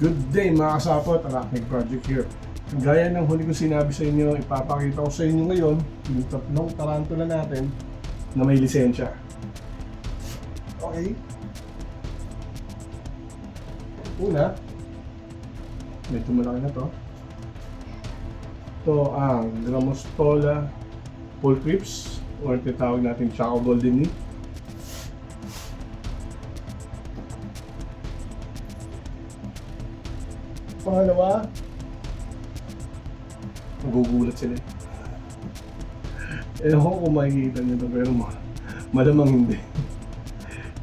Good day mga kasapot, Arachnid Project here. Gaya ng huli ko sinabi sa inyo, ipapakita ko sa inyo ngayon yung tatlong tarantula natin na may lisensya. Okay. Una, medyo malaki na to. Ito ang Grammostola Pulcrips or tinatawag natin Choco Golden Knee. Pangalawa, magugulat sila. Ewan ko kung makikita nyo ito pero malamang hindi.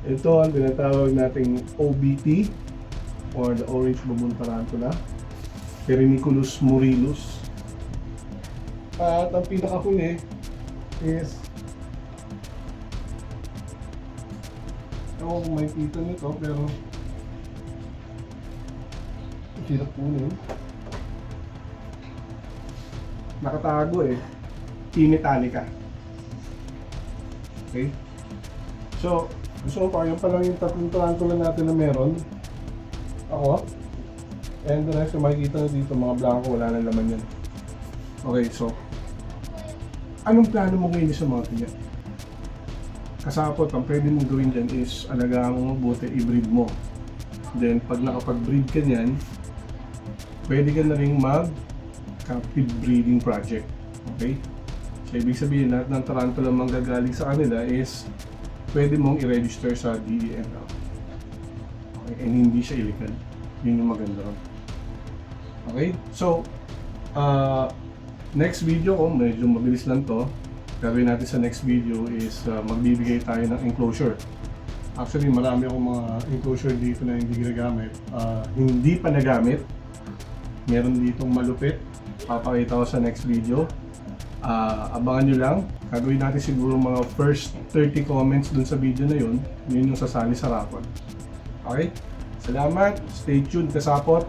Ito ang tinatawag nating OBT or the Orange Baboon Tarantula, Phereniculatus murilus. At ang pinakahuli is, ewan kung makikita nyo ito pero hirap kunin. Nakatago eh. T-Metallica. Okay? So, gusto ko pa, yun pa lang yung tatlong tarantula natin na meron. Ako. And the rest, yung makikita na dito, mga blanco, wala nang laman yan. Okay, so, anong plano mo ngayon sa mga tiyan? Kasapot, ang pwede mong gawin dyan is alagaan mo mabuti, i-breed mo. Then, pag nakapag-breed ka niyan, pwede ka na rin mag-captive breeding project. Okay? So, ibig sabihin, lahat ng tarantula manggagaling sa kanila is pwede mong i-register sa DENR. Okay? And hindi siya illegal. Yun yung maganda ron. Okay? So, next video ko, medyo mabilis lang to. Gagawin natin sa next video is magbibigay tayo ng enclosure. Actually, marami akong mga enclosure dito na hindi ginagamit. Hindi pa nagamit. Meron ditong malupit, papakita ko sa next video. Abangan nyo lang. Gagawin natin siguro mga first 30 comments dun sa video na yun. Yun yung sasali sa rapon. Okay? Salamat. Stay tuned, kasapot.